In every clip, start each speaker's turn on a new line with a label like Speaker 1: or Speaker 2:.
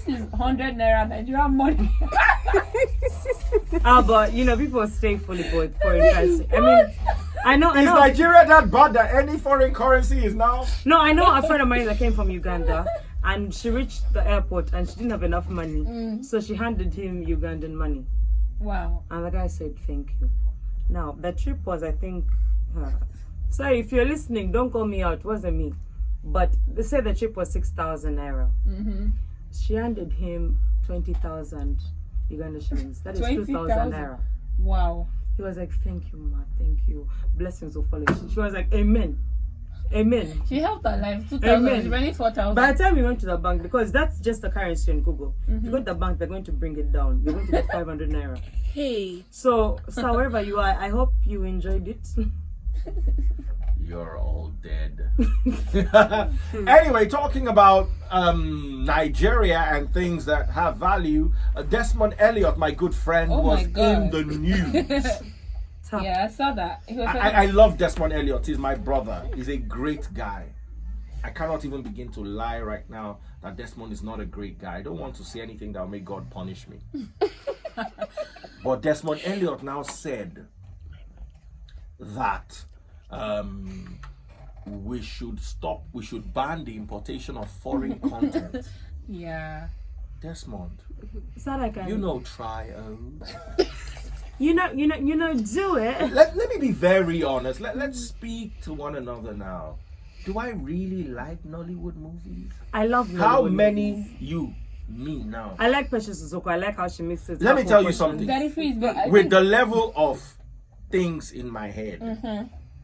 Speaker 1: this is 100 naira Nigerian money.
Speaker 2: But people stay fully for foreign currency. I mean, I know.
Speaker 3: Is Nigeria that bad that any foreign currency is now?
Speaker 2: No, I know a friend of mine that came from Uganda, and she reached the airport and she didn't have enough money, so she handed him Ugandan money.
Speaker 1: Wow.
Speaker 2: And the guy said, "Thank you." Now the trip was, I think, sorry if you're listening, don't call me out. It wasn't me, but they said the trip was 6,000 naira. She handed him 20,000 Uganda shillings. That is 2,000 naira.
Speaker 1: Wow.
Speaker 2: He was like, "Thank you, ma. Thank you. Blessings will follow." She was like, "Amen. Amen."
Speaker 1: She helped her life. 2,000. She really 4,000.
Speaker 2: By the time we went to the bank, because that's just the currency in Google. If you go to the bank, they're going to bring it down. You're going to get 500 naira.
Speaker 1: Hey.
Speaker 2: So wherever you are, I hope you enjoyed it.
Speaker 3: You're all dead. Anyway, talking about Nigeria and things that have value, Desmond Elliot, my good friend, was in the news.
Speaker 1: Yeah, I saw that.
Speaker 3: I love Desmond Elliot. He's my brother. He's a great guy. I cannot even begin to lie right now that Desmond is not a great guy. I don't want to say anything that will make God punish me. But Desmond Elliot now said that we should ban the importation of foreign content.
Speaker 1: Yeah.
Speaker 3: Desmond,
Speaker 2: Try.
Speaker 3: do
Speaker 2: it.
Speaker 3: Let me be very honest. Let's speak to one another now. Do I really like Nollywood movies?
Speaker 2: I love Nollywood.
Speaker 3: How many
Speaker 2: movies.
Speaker 3: me now?
Speaker 2: I like Precious Uzoko. I like how she mixes.
Speaker 3: Let me tell you something. With the level of things in my head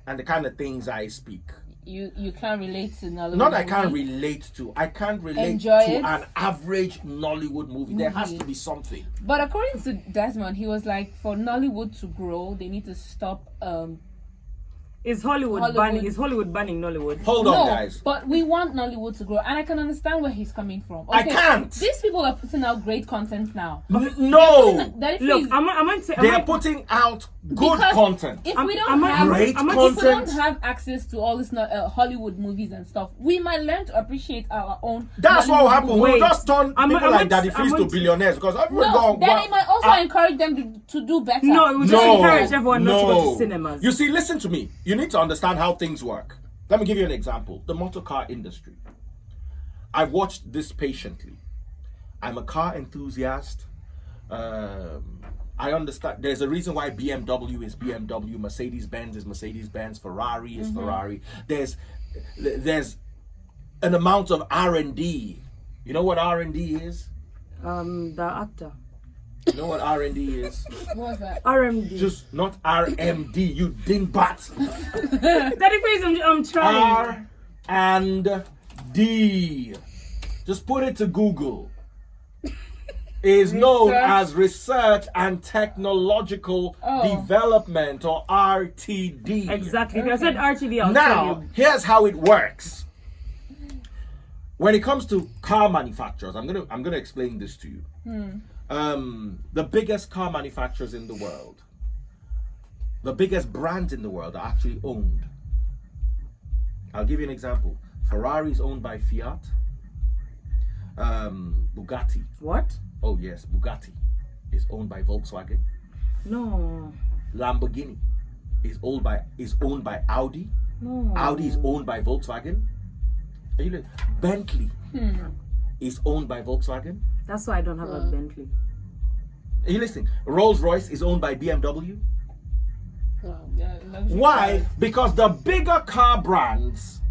Speaker 3: and the kind of things I speak,
Speaker 1: you can't relate to Nollywood.
Speaker 3: Not I can't relate to. I can't relate
Speaker 1: Enjoy
Speaker 3: to
Speaker 1: it.
Speaker 3: an average Nollywood movie. There has to be something.
Speaker 1: But according to Desmond, he was like, for Nollywood to grow, they need to stop.
Speaker 2: Is Hollywood banning Nollywood?
Speaker 3: Hold on, guys.
Speaker 1: But we want Nollywood to grow, and I can understand where he's coming from. Okay,
Speaker 3: I can't.
Speaker 1: These people are putting out great content now.
Speaker 3: No.
Speaker 2: Look,
Speaker 3: they are putting out good content.
Speaker 1: If we don't have access to all this Hollywood movies and stuff, we might learn to appreciate our own.
Speaker 3: That's what will happen. We'll just turn people like Daddy Freeze to billionaires because everyone
Speaker 1: then it might also encourage them to do better.
Speaker 2: No, it will just encourage everyone not to go to cinemas.
Speaker 3: You see, listen to me. You need to understand how things work. Let me give you an example. The motor car industry. I've watched this patiently. I'm a car enthusiast. I understand. There's a reason why BMW is BMW, Mercedes-Benz is Mercedes-Benz, Ferrari is Ferrari. There's an amount of R&D. You know what R&D is?
Speaker 2: The actor.
Speaker 3: You know what R&D is?
Speaker 1: What's that?
Speaker 2: RMD.
Speaker 3: Just not RMD, you dingbat.
Speaker 2: Daddy Freeze, I'm trying.
Speaker 3: R&D. Just put it to Google. Is known as Research and Technological Development, or RTD.
Speaker 2: Exactly. If I said RTD, I'll
Speaker 3: now,
Speaker 2: tell you.
Speaker 3: here's how it works. When it comes to car manufacturers, I'm gonna explain this to you. The biggest car manufacturers in the world, the biggest brands in the world are actually owned. I'll give you an example. Ferrari is owned by Fiat. Bugatti.
Speaker 2: What?
Speaker 3: Oh yes, Bugatti is owned by Volkswagen.
Speaker 2: No.
Speaker 3: Lamborghini is owned by Audi.
Speaker 2: No.
Speaker 3: Audi is owned by Volkswagen. Bentley is owned by Volkswagen.
Speaker 2: That's why I don't have a Bentley.
Speaker 3: Are you listening? Rolls-Royce is owned by BMW.
Speaker 1: Yeah,
Speaker 3: Why? Because the bigger car brands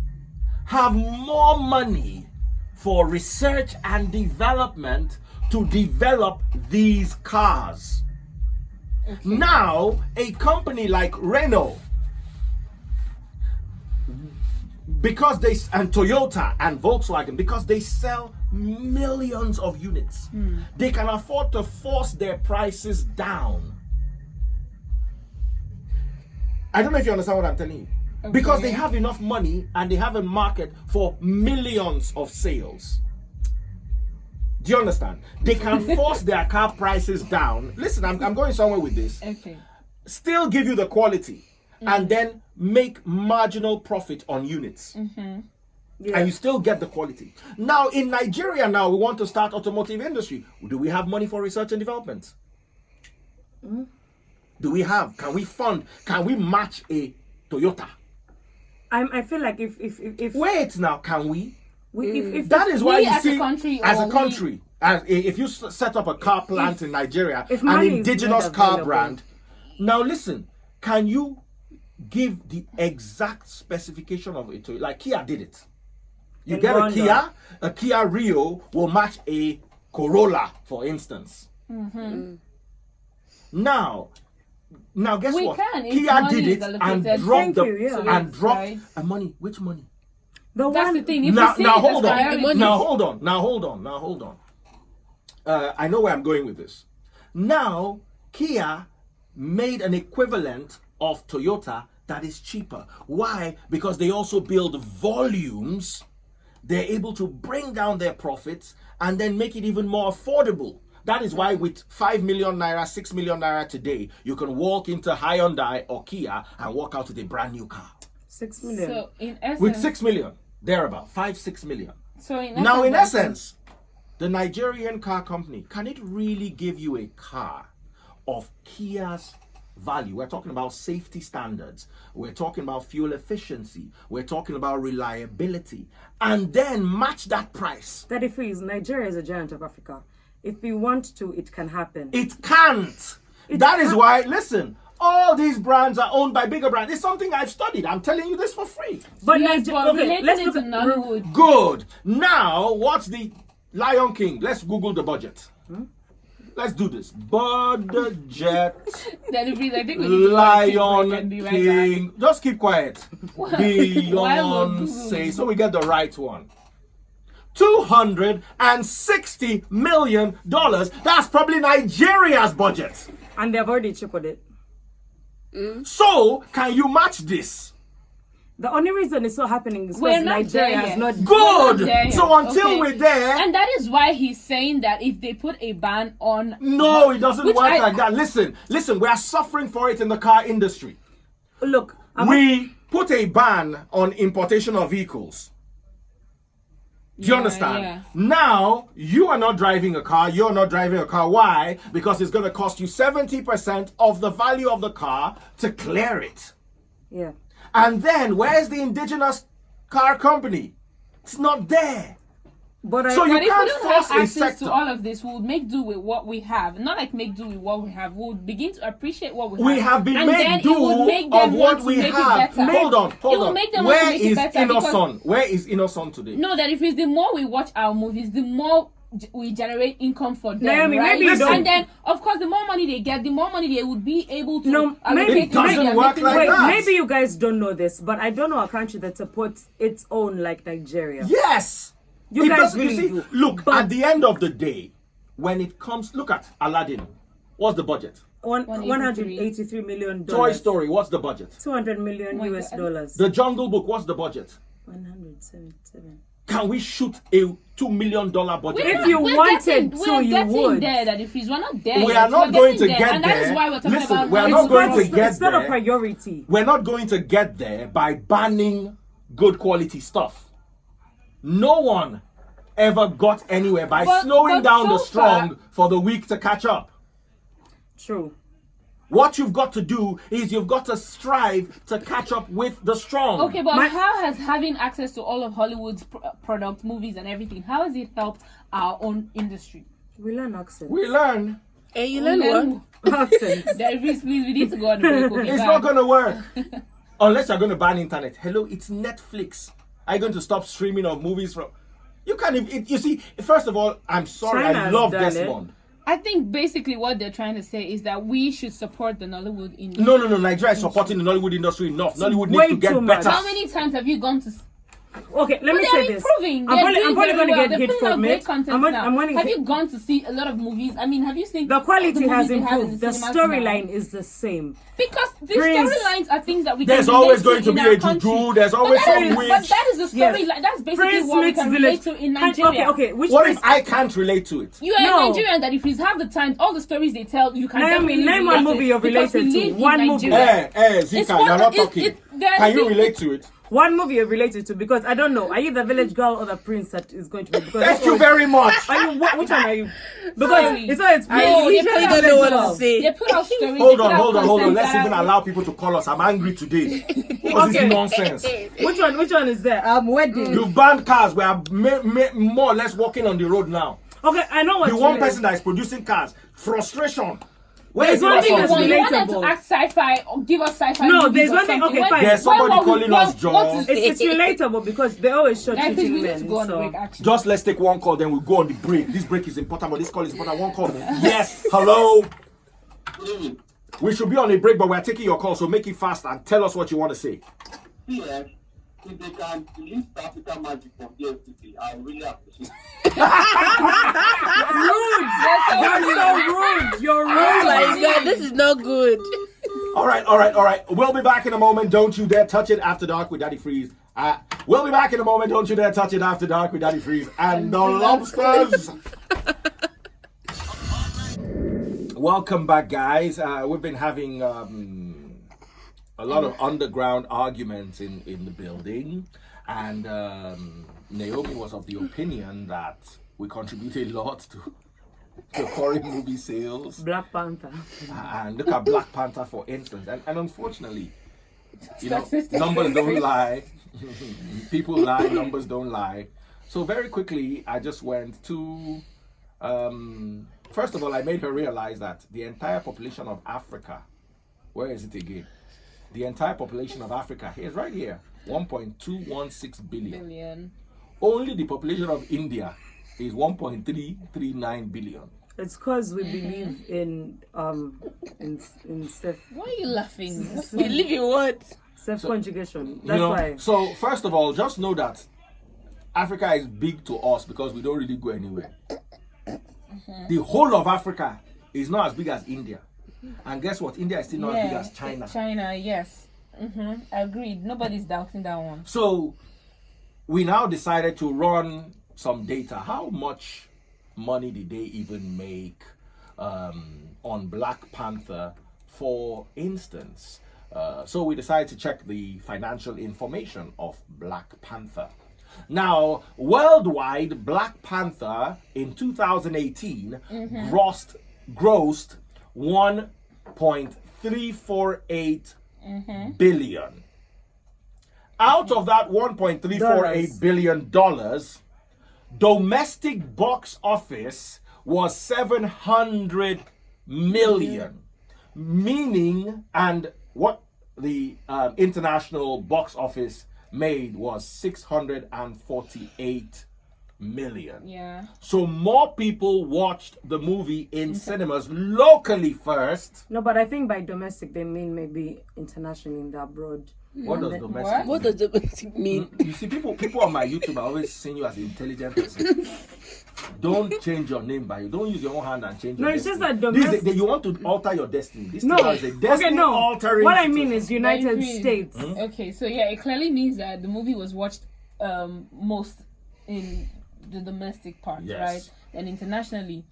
Speaker 3: have more money for research and development to develop these cars. Okay. Now, a company like Renault, and Toyota and Volkswagen, because they sell millions of units, they can afford to force their prices down. I don't know if you understand what I'm telling you. Okay. Because they have enough money and they have a market for millions of sales. Do you understand? They can force their car prices down. Listen, I'm going somewhere with this.
Speaker 1: Okay.
Speaker 3: Still give you the quality and then make marginal profit on units. and you still get the quality. Now in Nigeria, now we want to start automotive industry. Do we have money for research and development? Do we have? Can we fund? Can we match a Toyota?
Speaker 2: I feel like if
Speaker 3: wait now, can we?
Speaker 2: If
Speaker 3: That is why
Speaker 1: we
Speaker 3: you
Speaker 1: as a
Speaker 3: see,
Speaker 1: country,
Speaker 3: as
Speaker 1: or
Speaker 3: a country, if you set up a car plant in Nigeria,
Speaker 2: if
Speaker 3: an
Speaker 2: money is
Speaker 3: indigenous
Speaker 2: not
Speaker 3: car
Speaker 2: available.
Speaker 3: brand. Now listen, can you give the exact specification of it? Like Kia did it. You
Speaker 2: In
Speaker 3: get
Speaker 2: Rwanda.
Speaker 3: a Kia Rio will match a Corolla, for instance. Now guess
Speaker 1: We
Speaker 3: what?
Speaker 1: can, if
Speaker 3: Kia
Speaker 1: money
Speaker 3: did
Speaker 1: is
Speaker 3: it
Speaker 1: allocated.
Speaker 3: and
Speaker 2: Thank
Speaker 3: dropped
Speaker 2: you, yeah.
Speaker 3: and
Speaker 1: Right,
Speaker 3: dropped
Speaker 1: right.
Speaker 3: money. Which money?
Speaker 2: the
Speaker 1: That's
Speaker 2: one
Speaker 1: the thing. If
Speaker 3: Now,
Speaker 1: you see
Speaker 3: now
Speaker 1: it as
Speaker 3: hold on.
Speaker 1: priority-
Speaker 3: Now hold on. I know where I'm going with this. Now, Kia made an equivalent of Toyota that is cheaper. Why? Because they also build volumes. They're able to bring down their profits and then make it even more affordable. That is why with 5 million naira, 6 million naira today, you can walk into Hyundai or Kia and walk out with a brand new car.
Speaker 2: 6 million.
Speaker 1: So in essence,
Speaker 3: With 6 million, thereabout, 5-6 million.
Speaker 1: so in
Speaker 3: Now, in
Speaker 1: that's-
Speaker 3: essence, the Nigerian car company, can it really give you a car of Kia's value? We're talking about safety standards. We're talking about fuel efficiency. We're talking about reliability. And then match that price.
Speaker 2: That if Nigeria is a giant of Africa. If we want to, it can happen.
Speaker 3: It can't. That is why, listen, all these brands are owned by bigger brands. It's something I've studied. I'm telling you this for free.
Speaker 2: But
Speaker 1: Yes, but
Speaker 2: okay,
Speaker 1: relating
Speaker 2: let's
Speaker 1: it
Speaker 2: look
Speaker 1: to
Speaker 2: at
Speaker 1: Nollywood.
Speaker 3: Good. Now, what's the Lion King? Let's Google the budget. Let's do this. Budget.
Speaker 1: Deliveries, I think we need to go and take a break
Speaker 3: Lion
Speaker 1: and be right
Speaker 3: King. Just keep quiet.
Speaker 1: Why would
Speaker 3: Beyonce. So we get the right one. $260 million. That's probably Nigeria's budget.
Speaker 2: and they've already tripled it.
Speaker 3: So, can you match this?
Speaker 2: The only reason it's not happening is
Speaker 1: We're
Speaker 2: because
Speaker 1: not
Speaker 2: Nigeria
Speaker 1: there
Speaker 2: has
Speaker 1: yet.
Speaker 2: not.
Speaker 3: Good.
Speaker 1: there yet.
Speaker 3: So until
Speaker 1: Okay.
Speaker 3: we're there,
Speaker 1: And that is why he's saying that if they put a ban on
Speaker 3: no, it doesn't
Speaker 1: Which
Speaker 3: work
Speaker 1: I-
Speaker 3: like that. Listen, we are suffering for it in the car industry.
Speaker 2: Look,
Speaker 3: We put a ban on importation of vehicles. Do you
Speaker 1: Yeah,
Speaker 3: understand?
Speaker 1: yeah.
Speaker 3: Now, you are not driving a car. You're not driving a car. Why? Because it's going to cost you 70% of the value of the car to clear it.
Speaker 2: yeah.
Speaker 3: And then, where's the indigenous car company? It's not there.
Speaker 2: But
Speaker 3: So
Speaker 1: But
Speaker 3: you
Speaker 1: if we
Speaker 3: can't
Speaker 1: don't
Speaker 3: force
Speaker 1: have
Speaker 3: a
Speaker 1: access
Speaker 3: sector.
Speaker 1: to all of this, we would make do with what we have. Not like make do with what we have. We would begin to appreciate what we have.
Speaker 3: We have been
Speaker 1: and
Speaker 3: made
Speaker 1: then
Speaker 3: do
Speaker 1: it would make
Speaker 3: of
Speaker 1: them
Speaker 3: what
Speaker 1: want to
Speaker 3: we
Speaker 1: make
Speaker 3: have.
Speaker 1: It better.
Speaker 3: Hold on.
Speaker 1: It will make them want to
Speaker 3: Where
Speaker 1: make it
Speaker 3: is
Speaker 1: better because-
Speaker 3: Innocent? Where is Innocent today?
Speaker 1: No, that if it's the more we watch our movies, the more we generate income for them,
Speaker 2: Naomi,
Speaker 1: right?
Speaker 2: maybe you don't-
Speaker 1: And then, of course, the more money they get, the more money they would be able to
Speaker 2: No,
Speaker 1: allocate
Speaker 2: maybe-
Speaker 3: It doesn't
Speaker 1: to media,
Speaker 3: work
Speaker 1: making
Speaker 3: like
Speaker 1: money.
Speaker 2: Wait,
Speaker 3: that.
Speaker 2: maybe you guys don't know this, but I don't know a country that supports its own like Nigeria.
Speaker 3: Yes.
Speaker 2: You
Speaker 3: It
Speaker 2: guys
Speaker 3: doesn't-
Speaker 2: really
Speaker 3: see,
Speaker 2: do.
Speaker 3: Look,
Speaker 2: But-
Speaker 3: at the end of the day, when it comes, look at Aladdin. What's the budget?
Speaker 2: 183 million
Speaker 3: Toy
Speaker 2: dollars.
Speaker 3: Story. What's the budget?
Speaker 2: 200 million
Speaker 1: my
Speaker 2: US
Speaker 1: God.
Speaker 2: dollars.
Speaker 3: The Jungle Book. What's the budget?
Speaker 2: 177.
Speaker 3: Can we shoot a $2 million budget?
Speaker 2: If you wanted to,
Speaker 1: we're
Speaker 2: you
Speaker 1: getting
Speaker 2: would.
Speaker 1: there. That if we're not there,
Speaker 3: We
Speaker 1: yet,
Speaker 3: are not
Speaker 1: we're
Speaker 3: going to
Speaker 1: getting
Speaker 3: get
Speaker 1: and that is
Speaker 3: there.
Speaker 1: why we're talking
Speaker 3: Listen,
Speaker 1: about.
Speaker 3: we are
Speaker 1: how
Speaker 3: not
Speaker 1: it's
Speaker 3: going to
Speaker 1: growing.
Speaker 3: get
Speaker 2: It's not a
Speaker 3: there.
Speaker 2: priority.
Speaker 3: We're not going to get there by banning good quality stuff. No one ever got anywhere by
Speaker 1: But-
Speaker 3: slowing
Speaker 1: but
Speaker 3: down the
Speaker 1: so
Speaker 3: strong
Speaker 1: far-
Speaker 3: for the weak to catch up.
Speaker 2: True.
Speaker 3: What you've got to do is you've got to strive to catch up with the strong.
Speaker 1: Okay, but
Speaker 2: My-
Speaker 1: how has having access to all of Hollywood's product, movies, and everything, how has it helped our own industry?
Speaker 2: We learn accents.
Speaker 3: We learn.
Speaker 4: Hey, you learn what?
Speaker 2: accents.
Speaker 1: Please, we need to go on the break. Okay,
Speaker 3: It's
Speaker 1: bye.
Speaker 3: not going to work. Unless you're going to ban internet. Hello, it's Netflix. Are you going to stop streaming of movies from... You can't even... You see, first of all, I'm sorry,
Speaker 2: China
Speaker 3: I
Speaker 2: has
Speaker 3: love
Speaker 2: done it.
Speaker 3: Desmond.
Speaker 1: I think basically what they're trying to say is that we should support the Nollywood industry.
Speaker 3: No, Nigeria is supporting the Nollywood industry enough. Nollywood
Speaker 2: way
Speaker 3: needs to get
Speaker 2: too much.
Speaker 3: better.
Speaker 1: How many times have you gone to?
Speaker 2: Okay, let me
Speaker 1: But
Speaker 2: say
Speaker 1: they're
Speaker 2: this.
Speaker 1: improving.
Speaker 2: I'm
Speaker 1: They're
Speaker 2: probably
Speaker 1: doing
Speaker 2: going
Speaker 1: very
Speaker 2: to
Speaker 1: well.
Speaker 2: get
Speaker 1: They're
Speaker 2: hit
Speaker 1: putting out
Speaker 2: from
Speaker 1: great
Speaker 2: it.
Speaker 1: content now. Have you gone to see a lot of movies? I mean, have you seen
Speaker 2: The quality
Speaker 1: the
Speaker 2: has
Speaker 1: movies they have in
Speaker 2: improved. The
Speaker 1: cinemas
Speaker 2: storyline
Speaker 1: now?
Speaker 2: is the same.
Speaker 1: Because the
Speaker 2: Prince-
Speaker 1: storylines are things that we
Speaker 3: There's
Speaker 1: can
Speaker 3: always
Speaker 1: relate
Speaker 3: going to
Speaker 1: in
Speaker 3: be
Speaker 1: our
Speaker 3: a
Speaker 1: country.
Speaker 3: juju, there's
Speaker 1: But
Speaker 3: always
Speaker 1: that
Speaker 3: some
Speaker 1: is-
Speaker 3: witch.
Speaker 1: But that is the storyline.
Speaker 2: Yes.
Speaker 1: That's basically
Speaker 2: Prince
Speaker 1: what we
Speaker 2: meets
Speaker 1: can
Speaker 2: village.
Speaker 1: relate to in Nigeria.
Speaker 2: Okay, which
Speaker 3: What
Speaker 2: Prince-
Speaker 3: if I can't relate to it?
Speaker 1: You are
Speaker 2: No.
Speaker 1: a Nigerian that if you have the time, all the stories they tell, you can
Speaker 2: Naomi,
Speaker 1: definitely
Speaker 2: name one
Speaker 1: relate
Speaker 2: movie
Speaker 1: it
Speaker 2: you're
Speaker 1: because we
Speaker 2: related to.
Speaker 1: live in
Speaker 2: One movie.
Speaker 1: Nigeria.
Speaker 3: Zika,
Speaker 1: It's
Speaker 3: you're
Speaker 1: one-
Speaker 3: not
Speaker 1: it-
Speaker 3: talking.
Speaker 1: it- there are
Speaker 3: Can you
Speaker 1: things-
Speaker 3: relate to it?
Speaker 2: one movie you're related to, because I don't know. Are you the village girl or the prince that is going to be? Because
Speaker 3: Thank you very much.
Speaker 2: Are you? Which one are you? Because
Speaker 1: Sorry.
Speaker 2: it's not. It's
Speaker 4: I literally don't know what to say.
Speaker 1: They put out stories.
Speaker 3: Hold
Speaker 1: they
Speaker 3: on,
Speaker 1: put out
Speaker 3: hold on.
Speaker 1: content
Speaker 3: Let's
Speaker 1: that
Speaker 3: even allow people to call us. I'm angry today. What's this nonsense?
Speaker 2: Which one? Which one is there? Wedding.
Speaker 3: You've banned cars. We are more or less walking on the road now.
Speaker 2: Okay, I know what.
Speaker 3: The one person that is producing cars, frustration. Where
Speaker 2: There's
Speaker 3: is
Speaker 2: one
Speaker 3: the
Speaker 2: thing that's
Speaker 3: response?
Speaker 1: You want them to
Speaker 2: relatable.
Speaker 1: act sci-fi or give us sci-fi.
Speaker 2: No,
Speaker 1: movies
Speaker 2: there's
Speaker 1: or
Speaker 2: one thing.
Speaker 1: something.
Speaker 2: Okay, fine.
Speaker 3: There's somebody calling us
Speaker 1: what
Speaker 3: John.
Speaker 1: is
Speaker 2: It's relatable because they always show
Speaker 1: Guys,
Speaker 2: cheating
Speaker 1: we need
Speaker 2: men.
Speaker 1: to go on
Speaker 2: So.
Speaker 1: break, actually.
Speaker 3: Just let's take one call, then we'll go on the break. This break is important, but this call is important. One call. Yes, hello. We should be on a break, but we're taking your call, so make it fast and tell us what you want to say.
Speaker 5: Yes, if they can release African magic from DSTV, I really appreciate it.
Speaker 2: Rude. You're so rude. You're rude.
Speaker 4: Oh my God, this is not good.
Speaker 3: All right. We'll be back in a moment. Don't you dare touch it after dark with Daddy Freeze. We'll be back in a moment. Don't you dare touch it after dark with Daddy Freeze and the lobsters. Welcome back, guys. We've been having a lot of underground arguments in the building, and Naomi was of the opinion that we contribute a lot to foreign movie sales.
Speaker 2: Black Panther.
Speaker 3: And look at Black Panther, for instance. And unfortunately, you know, numbers don't lie. People lie, numbers don't lie. So very quickly, I just went to... first of all, I made her realize that the entire population of Africa... Where is it again? The entire population of Africa is right here. 1.216 billion. Only the population of India is 1.339 billion.
Speaker 2: It's because we believe in self.
Speaker 1: Why are you laughing?
Speaker 4: Believe in what?
Speaker 2: Self-conjugation. That's
Speaker 3: You know,
Speaker 2: why.
Speaker 3: so first of all, just know that Africa is big to us because we don't really go anywhere. The whole of Africa is not as big as India. And guess what? India is still not as big as China.
Speaker 1: China, yes. Agreed. Nobody's doubting that one.
Speaker 3: So we now decided to run some data. How much money did they even make on Black Panther, for instance? So we decided to check the financial information of Black Panther. Now, worldwide, Black Panther in 2018 grossed 1.348 billion. Out of that $1.348 billion, domestic box office was 700 million. Meaning, and what the international box office made was 648 million.
Speaker 1: Yeah.
Speaker 3: So more people watched the movie in cinemas locally first.
Speaker 2: No, but I think by domestic they mean maybe internationally in the abroad.
Speaker 3: What does domestic
Speaker 4: What does domestic mean?
Speaker 3: You see, people on my YouTube are always seeing you as an intelligent person. Don't change your name by you. Don't use your own hand and change your
Speaker 2: No, it's
Speaker 3: destiny.
Speaker 2: just that domestic.
Speaker 3: You want to alter your destiny. This
Speaker 2: No,
Speaker 3: thing is a destiny altering.
Speaker 2: What I mean is United
Speaker 1: Agreed.
Speaker 2: States.
Speaker 1: Okay, so yeah, it clearly means that the movie was watched most in the domestic part,
Speaker 3: Yes.
Speaker 1: right? And internationally.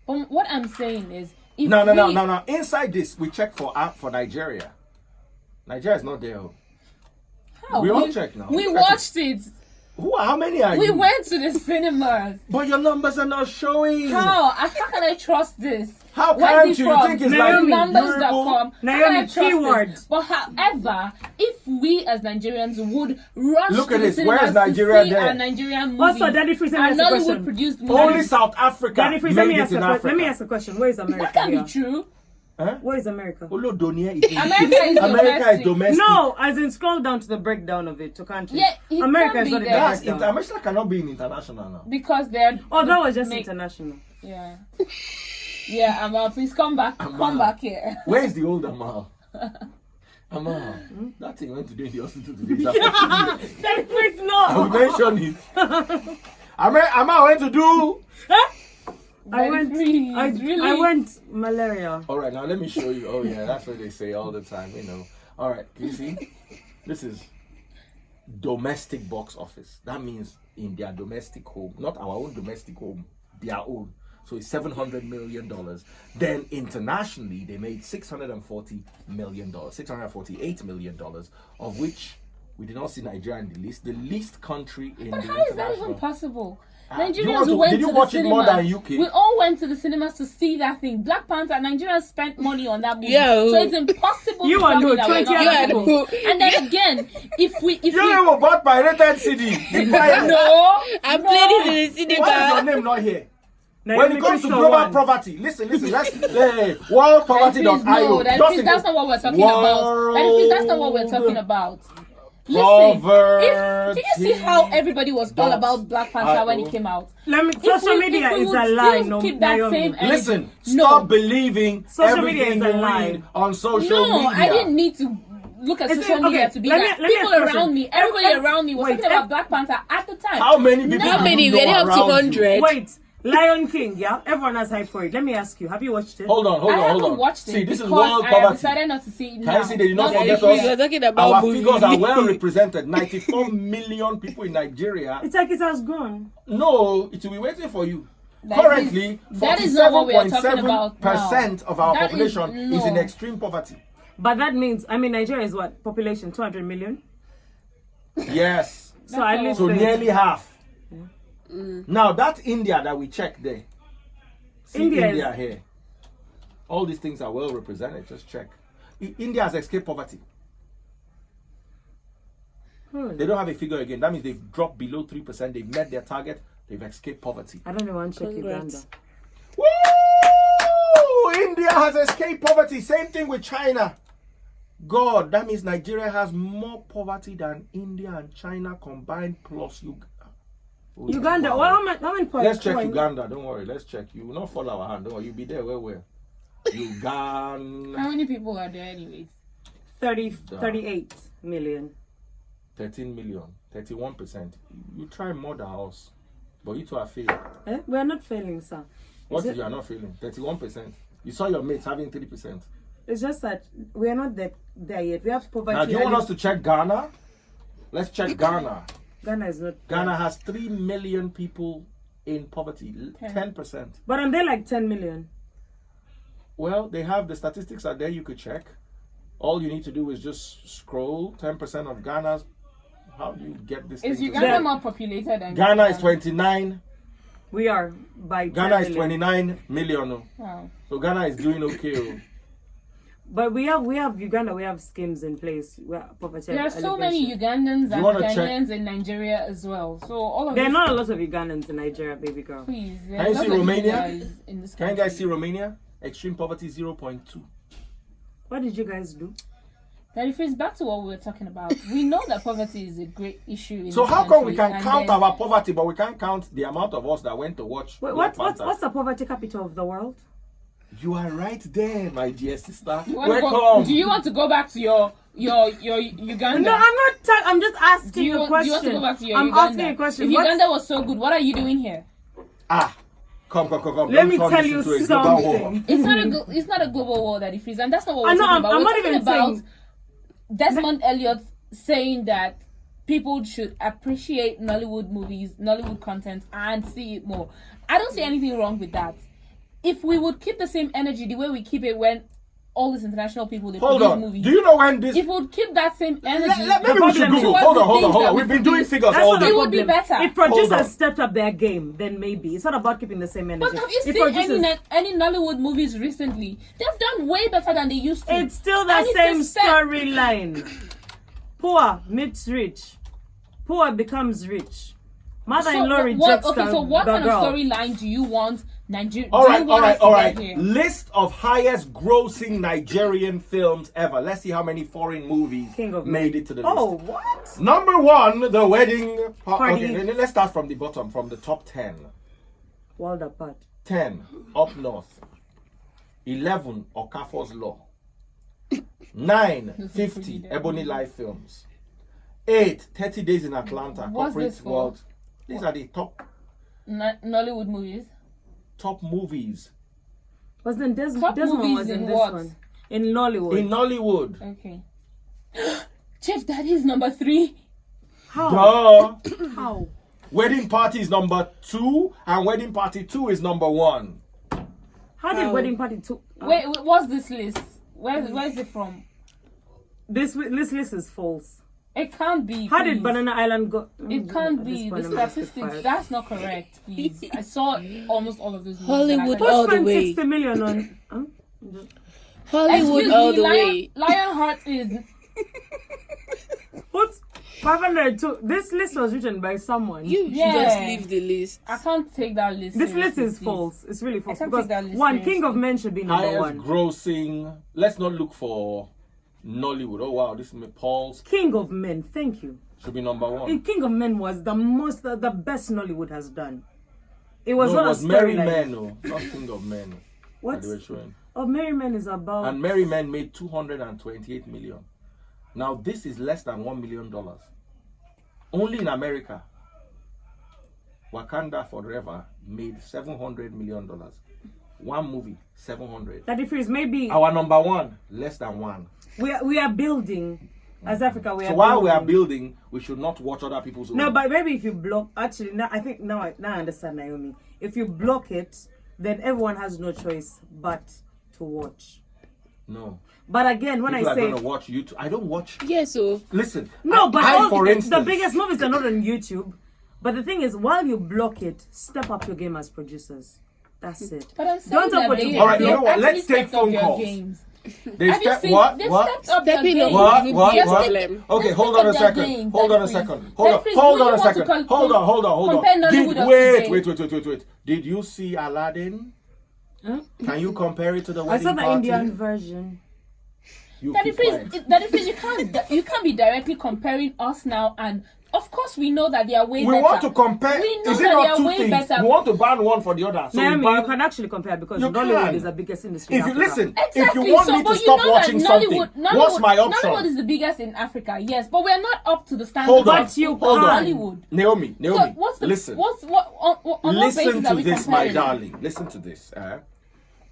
Speaker 1: But what I'm saying is, if
Speaker 3: No.
Speaker 1: we-
Speaker 3: Inside this, we check for Nigeria. Nigeria is not there.
Speaker 1: How?
Speaker 3: We all check now.
Speaker 1: We
Speaker 3: Look at
Speaker 1: watched it.
Speaker 3: How many are
Speaker 1: We
Speaker 3: you?
Speaker 1: went to the cinemas.
Speaker 3: But your numbers are not showing.
Speaker 1: How can I trust this?
Speaker 3: How
Speaker 1: Where's
Speaker 3: can't
Speaker 1: it
Speaker 3: you?
Speaker 1: from?
Speaker 3: You think it's
Speaker 2: Naomi,
Speaker 3: like
Speaker 1: Numbers.com. How can I
Speaker 2: Naomi,
Speaker 1: trust
Speaker 2: keyword.
Speaker 1: this? But however, if we as Nigerians would rush
Speaker 3: Look
Speaker 1: to
Speaker 3: at
Speaker 1: the
Speaker 3: this.
Speaker 1: cinemas
Speaker 3: Where's Nigeria
Speaker 1: to see
Speaker 3: there?
Speaker 1: a Nigerian movie,
Speaker 2: Also, Daddy Freeze, let me
Speaker 1: and
Speaker 2: ask a
Speaker 1: Nollywood
Speaker 2: question.
Speaker 1: produced
Speaker 3: Only
Speaker 1: movies,
Speaker 3: South Africa
Speaker 2: Daddy Freeze, let
Speaker 3: made
Speaker 2: me
Speaker 3: it
Speaker 2: ask
Speaker 3: in
Speaker 2: a
Speaker 3: Africa.
Speaker 2: question. Let me ask a question. Where is America?
Speaker 1: that can
Speaker 2: here?
Speaker 1: be true.
Speaker 2: Where is America?
Speaker 3: America
Speaker 1: America
Speaker 3: is domestic.
Speaker 2: No, as in scroll down to the breakdown of it to countries.
Speaker 1: Yeah, it
Speaker 2: America
Speaker 1: can
Speaker 2: is
Speaker 1: be
Speaker 2: not in the
Speaker 1: there.
Speaker 2: breakdown.
Speaker 3: America cannot be in international now.
Speaker 1: Because they're
Speaker 2: Oh, that was just
Speaker 1: make-
Speaker 2: international.
Speaker 1: Yeah. Yeah, Amal, please come back. Come back here.
Speaker 3: Where is the old Amal? Amal, that thing went to do in the hospital today.
Speaker 2: Daddy Freeze,
Speaker 3: I
Speaker 2: no.
Speaker 3: will mention it. Amal went to do.
Speaker 2: I went.
Speaker 1: Really?
Speaker 2: I went malaria.
Speaker 3: All right, now let me show you. Oh yeah, that's what they say all the time. All right, can you see? This is domestic box office. That means in their domestic home, not our own domestic home, their own. So it's $700 million. Then internationally, they made $640 million, $648 million, of which We did not see Nigeria in the list. The least country in
Speaker 1: But
Speaker 3: the
Speaker 1: how is that
Speaker 3: international.
Speaker 1: even possible?
Speaker 3: You
Speaker 1: Nigerians went
Speaker 3: did you
Speaker 1: to
Speaker 3: watch
Speaker 1: the
Speaker 3: it more
Speaker 1: cinemas.
Speaker 3: than UK?
Speaker 1: We all went to the cinemas to see that thing. Black Panther. Nigerians spent money on that movie.
Speaker 4: Yeah.
Speaker 1: So it's impossible
Speaker 2: You
Speaker 1: to
Speaker 2: are
Speaker 1: tell me
Speaker 2: no
Speaker 1: that we're
Speaker 2: 20
Speaker 1: not
Speaker 2: and
Speaker 1: people. And then again, if we
Speaker 3: You were bought by rated CD.
Speaker 1: no,
Speaker 4: I played it in the cinema.
Speaker 3: Why is your name not here?
Speaker 2: Naomi
Speaker 3: When it comes to
Speaker 2: Crystal
Speaker 3: global
Speaker 2: won.
Speaker 3: poverty, listen, let's worldpoverty.io.
Speaker 1: no, that's not what we're talking about. That's not what we're talking about. Listen, did you see how everybody was all about Black Panther when it came out?
Speaker 2: Social media is a lie. No,
Speaker 1: keep that
Speaker 2: Naomi.
Speaker 1: same energy.
Speaker 3: Listen,
Speaker 1: No.
Speaker 3: stop believing
Speaker 2: Social media
Speaker 3: everything
Speaker 2: is a
Speaker 3: you
Speaker 2: lie.
Speaker 3: read on social
Speaker 1: No,
Speaker 3: media.
Speaker 1: I didn't need to look at
Speaker 2: Is it-
Speaker 1: social media
Speaker 2: okay,
Speaker 1: to be
Speaker 2: let me-
Speaker 1: that.
Speaker 2: let me
Speaker 1: People
Speaker 2: ask a
Speaker 1: around
Speaker 2: question.
Speaker 1: me, everybody around me was
Speaker 2: Wait,
Speaker 1: talking about Black Panther at the time.
Speaker 3: How many people?
Speaker 4: How
Speaker 3: do
Speaker 4: many?
Speaker 3: you
Speaker 4: We're
Speaker 3: know
Speaker 4: up to
Speaker 3: around you?
Speaker 4: 100.
Speaker 2: Wait, Lion King, yeah? Everyone has hype for it. Let me ask you, have you watched it?
Speaker 3: Hold on.
Speaker 1: I haven't watched it
Speaker 3: See, this is
Speaker 1: because
Speaker 3: world
Speaker 1: I
Speaker 3: poverty.
Speaker 1: decided not to see it
Speaker 3: Can
Speaker 1: now.
Speaker 3: you see they did not
Speaker 1: Not
Speaker 3: forget
Speaker 1: yet.
Speaker 4: You're
Speaker 3: us?
Speaker 4: talking about
Speaker 3: Our
Speaker 4: movies.
Speaker 3: figures are well represented. 94 million people in Nigeria.
Speaker 2: It's like it has grown.
Speaker 3: No, it will be waiting for you.
Speaker 1: That
Speaker 3: Currently,
Speaker 1: that is not what we are talking about
Speaker 3: 47.7% of our
Speaker 1: That is-
Speaker 3: population is in
Speaker 1: no.
Speaker 3: extreme poverty.
Speaker 2: But that means, Nigeria is what? Population 200 million?
Speaker 3: Yes.
Speaker 2: So at least
Speaker 3: So
Speaker 2: the-
Speaker 3: nearly half. Now that India that we checked there, see
Speaker 2: India
Speaker 3: India
Speaker 2: is-
Speaker 3: here. All these things are well represented. Just check. India has escaped poverty. They don't have a figure again. That means they've dropped below 3%. They've met their target. They've escaped poverty.
Speaker 2: I don't even want to check Uganda.
Speaker 4: Congrats.
Speaker 3: Woo! India has escaped poverty. Same thing with China. God, that means Nigeria has more poverty than India and China combined plus Uganda.
Speaker 2: Uganda, well, how many points?
Speaker 3: Let's check Uganda. Don't worry. Let's check. You will not fall our hand. Don't worry. You'll be there. Where? Uganda.
Speaker 1: How many people are there anyways?
Speaker 2: 38 million.
Speaker 3: 13 million. 31%. You try more than us. But you two are failing.
Speaker 2: We are not failing, sir.
Speaker 3: What
Speaker 2: Is
Speaker 3: if you are not failing? 31%. You saw your mates having 3%.
Speaker 2: It's just that we are not there yet. We have poverty.
Speaker 3: Now, do you want us to check Ghana? Let's check Ghana.
Speaker 2: Ghana is not.
Speaker 3: Ghana has 3 million people in poverty. 10%.
Speaker 2: But I'm there like 10 million.
Speaker 3: Well, they have the statistics are there. You could check. All you need to do is just scroll. 10% of Ghana's. How do you get this?
Speaker 1: Is
Speaker 3: thing to
Speaker 1: Uganda
Speaker 2: Yeah.
Speaker 1: more populated than
Speaker 3: Ghana is 29.
Speaker 2: We are by 10
Speaker 3: Ghana is
Speaker 2: million.
Speaker 3: 29 million. Oh.
Speaker 1: Wow.
Speaker 3: So Ghana is doing okay. Oh.
Speaker 2: But we have Uganda. We have schemes in place. We have poverty.
Speaker 1: There are so
Speaker 2: alleviation.
Speaker 1: many Ugandans and
Speaker 3: wanna check?
Speaker 1: Ghanaians in Nigeria as well. So all of
Speaker 2: There are
Speaker 1: this,
Speaker 2: not a lot of Ugandans in Nigeria, baby girl.
Speaker 1: please.
Speaker 3: Can you see Romania?
Speaker 1: In this
Speaker 3: Can you
Speaker 1: country.
Speaker 3: guys see Romania? Extreme poverty 0.2.
Speaker 2: What did you guys do?
Speaker 1: That refers back to what we were talking about. We know that poverty is a great issue. In
Speaker 3: So
Speaker 1: this
Speaker 3: how come we
Speaker 1: country,
Speaker 3: can
Speaker 1: and
Speaker 3: count
Speaker 1: then-
Speaker 3: our poverty, but we can't count the amount of us that went to watch?
Speaker 2: Wait,
Speaker 3: Black
Speaker 2: what's
Speaker 3: Panther?
Speaker 2: the poverty capital of the world?
Speaker 3: You are right there, my dear sister.
Speaker 1: You wanna
Speaker 3: Welcome.
Speaker 1: go- do you want to go back to your Uganda?
Speaker 2: No, I'm not. I'm just asking
Speaker 1: Do you
Speaker 2: a
Speaker 1: want
Speaker 2: question.
Speaker 1: to go back to your
Speaker 2: I'm
Speaker 1: Uganda?
Speaker 2: asking a question.
Speaker 1: If
Speaker 2: What's-
Speaker 1: Uganda was so good, what are you doing here?
Speaker 3: Come.
Speaker 2: Let
Speaker 3: Don't
Speaker 2: me
Speaker 3: turn
Speaker 2: tell
Speaker 3: this
Speaker 2: you
Speaker 3: into a global war.
Speaker 2: something.
Speaker 1: It's not a global war that it is, and that's not what we're
Speaker 2: I know,
Speaker 1: talking about.
Speaker 2: I'm
Speaker 1: We're
Speaker 2: not
Speaker 1: talking
Speaker 2: even
Speaker 1: about
Speaker 2: saying-
Speaker 1: Desmond Elliot saying that people should appreciate Nollywood movies, Nollywood content, and see it more. I don't see anything wrong with that. If we would keep the same energy the way we keep it when all these international people they
Speaker 3: Hold
Speaker 1: produce
Speaker 3: on.
Speaker 1: movies,
Speaker 3: Do you know when this?
Speaker 1: if we would keep that same energy,
Speaker 3: Maybe we should
Speaker 2: problem is-
Speaker 3: Google.
Speaker 1: towards
Speaker 3: Hold
Speaker 1: the
Speaker 3: on.
Speaker 1: things that
Speaker 3: We've been doing
Speaker 1: produce,
Speaker 3: figures
Speaker 2: That's
Speaker 3: all
Speaker 2: not the
Speaker 3: day.
Speaker 1: It would be
Speaker 2: problem.
Speaker 1: better.
Speaker 2: If
Speaker 3: Hold on.
Speaker 2: producers stepped up their game, then maybe it's not about keeping the same energy.
Speaker 1: But have you
Speaker 2: If
Speaker 1: seen
Speaker 2: producers-
Speaker 1: any Nollywood movies recently? They've done way better than they used to.
Speaker 2: It's still
Speaker 1: And
Speaker 2: the
Speaker 1: it's
Speaker 2: same
Speaker 1: the same.
Speaker 2: storyline. Poor meets rich. Poor becomes rich. Mother-in-law rejects
Speaker 1: so what
Speaker 2: the
Speaker 1: kind
Speaker 2: girl.
Speaker 1: of storyline do you want Nigeria?
Speaker 3: All right. List of highest grossing Nigerian films ever. Let's see how many foreign movies
Speaker 2: King of
Speaker 3: made
Speaker 2: Men.
Speaker 3: it to the
Speaker 2: Oh,
Speaker 3: list.
Speaker 2: what?
Speaker 3: Number 1, The Wedding
Speaker 2: Party.
Speaker 3: Okay, let's start from the bottom, from the top 10.
Speaker 2: World apart.
Speaker 3: 10, Up North. 11, Okafor's Law. 9, 50, Ebony Life Films. 8, 30 Days in Atlanta,
Speaker 1: What's
Speaker 3: Corporate
Speaker 1: this for?
Speaker 3: World. These are the
Speaker 1: Nollywood movies.
Speaker 3: top movies
Speaker 2: Wasn't Desmond
Speaker 1: Top movies
Speaker 2: was in
Speaker 1: in
Speaker 2: this
Speaker 1: what?
Speaker 2: one? In Nollywood.
Speaker 3: in Nollywood.
Speaker 1: Okay. Chief Daddy is number 3.
Speaker 2: How?
Speaker 3: Duh.
Speaker 2: How?
Speaker 3: Wedding Party is number 2, and Wedding Party 2 is number 1.
Speaker 2: How did Wedding Party 2?
Speaker 1: Wait, what's this list? Where is it from?
Speaker 2: This list is false.
Speaker 1: It can't be.
Speaker 2: How
Speaker 1: please.
Speaker 2: did Banana Island go?
Speaker 1: It can't be. The statistics. That's not correct, please. I saw almost all of those movies.
Speaker 4: Hollywood
Speaker 1: and I
Speaker 4: all the
Speaker 2: spent
Speaker 4: way.
Speaker 2: 60 million on.
Speaker 4: Hollywood
Speaker 1: Excuse
Speaker 4: all
Speaker 1: me,
Speaker 4: the way.
Speaker 1: Lionheart is.
Speaker 2: What's 502? This list was written by someone.
Speaker 4: You should
Speaker 1: Yeah.
Speaker 4: just leave the list.
Speaker 1: I can't take that list.
Speaker 2: This list
Speaker 1: seriously,
Speaker 2: is
Speaker 1: please.
Speaker 2: false. It's really false.
Speaker 1: can't
Speaker 2: Because
Speaker 1: take that list
Speaker 2: one,
Speaker 1: seriously.
Speaker 2: King of Men should be number
Speaker 3: Highest
Speaker 2: one.
Speaker 3: grossing. Let's not look for Nollywood. Oh wow, this is Paul's
Speaker 2: King of Men, thank you.
Speaker 3: should be number one.
Speaker 2: King of Men was the best Nollywood has done. It was
Speaker 3: No,
Speaker 2: not
Speaker 3: it was
Speaker 2: a
Speaker 3: Merry
Speaker 2: storyline.
Speaker 3: Men, no, not King of Men.
Speaker 2: What?
Speaker 3: They were showing.
Speaker 2: Oh, Merry Men is about.
Speaker 3: And Merry Men made 228 million. Now this is less than $1 million. Only in America. Wakanda Forever made $700 million. One movie, 700.
Speaker 2: That difference maybe
Speaker 3: Our number one, less than one.
Speaker 2: we are building as Africa. We are
Speaker 3: So while we are
Speaker 2: building.
Speaker 3: building, we should not watch other people's.
Speaker 2: No,
Speaker 3: own.
Speaker 2: but maybe if you block, actually, now I think now I understand, Naomi. If you block it, then everyone has no choice but to watch.
Speaker 3: No.
Speaker 2: But again, when
Speaker 3: People
Speaker 2: I
Speaker 3: are
Speaker 2: say
Speaker 3: going to watch YouTube. I don't watch.
Speaker 4: Yeah, so
Speaker 3: Listen.
Speaker 2: no, but
Speaker 3: I, for
Speaker 2: the
Speaker 3: instance,
Speaker 2: biggest movies are not on YouTube. But the thing is, while you block it, step up your game as producers. That's it.
Speaker 1: But I'm saying
Speaker 2: Don't talk
Speaker 1: that
Speaker 2: what
Speaker 1: they,
Speaker 2: you
Speaker 3: All right,
Speaker 1: they
Speaker 3: you know what?
Speaker 1: actually
Speaker 3: Let's take
Speaker 1: stepped up
Speaker 3: phone
Speaker 1: their
Speaker 3: calls.
Speaker 1: games.
Speaker 3: They
Speaker 1: Have you
Speaker 3: step
Speaker 1: seen?
Speaker 3: what?
Speaker 1: They've
Speaker 3: What?
Speaker 1: stepped up their
Speaker 4: Stepping up.
Speaker 1: games.
Speaker 3: What?
Speaker 1: They've
Speaker 3: What?
Speaker 1: stepped
Speaker 3: What?
Speaker 1: up-
Speaker 4: Problem.
Speaker 3: Okay,
Speaker 1: they've
Speaker 3: hold
Speaker 1: stepped
Speaker 3: on a
Speaker 1: up their
Speaker 3: second.
Speaker 1: games,
Speaker 3: Hold on a
Speaker 1: Jeffrey.
Speaker 3: second. Hold on.
Speaker 1: Jeffrey,
Speaker 3: Hold
Speaker 1: do
Speaker 3: on
Speaker 1: you
Speaker 3: a
Speaker 1: want to
Speaker 3: second. Hold on.
Speaker 1: compare Nollywood of today?
Speaker 3: Wait. Did you see Aladdin?
Speaker 2: Huh?
Speaker 3: Can you compare it to the
Speaker 2: I
Speaker 3: wedding
Speaker 2: saw the
Speaker 3: party?
Speaker 2: Indian version.
Speaker 3: You
Speaker 1: That
Speaker 3: keep
Speaker 1: difference,
Speaker 3: quiet.
Speaker 1: that difference, you can't be directly comparing us now, and of course we know that they are way
Speaker 3: We
Speaker 1: better.
Speaker 3: want to compare.
Speaker 1: We know
Speaker 3: Is it
Speaker 1: that they
Speaker 3: not
Speaker 1: are
Speaker 3: two
Speaker 1: way
Speaker 3: things?
Speaker 1: better.
Speaker 3: We want to ban one for the other. So
Speaker 2: Naomi,
Speaker 3: we ban.
Speaker 2: you can actually compare because
Speaker 3: You
Speaker 2: Nollywood
Speaker 3: can.
Speaker 2: is the biggest industry.
Speaker 3: If
Speaker 2: in
Speaker 3: you
Speaker 2: Africa.
Speaker 3: listen, if
Speaker 1: Exactly.
Speaker 3: you want
Speaker 1: so,
Speaker 3: me to
Speaker 1: but
Speaker 3: stop
Speaker 1: you know
Speaker 3: watching
Speaker 1: that
Speaker 3: something, what's my option?
Speaker 1: Nollywood is the biggest in Africa, yes, but we are not up to the standard
Speaker 3: Hold on.
Speaker 1: of
Speaker 2: you
Speaker 3: Hold on.
Speaker 1: Hollywood.
Speaker 3: Naomi,
Speaker 1: So what's the
Speaker 3: listen.
Speaker 1: on what
Speaker 3: Listen
Speaker 1: basis are
Speaker 3: to
Speaker 1: we
Speaker 3: this, my
Speaker 1: comparing?
Speaker 3: darling. Listen to this.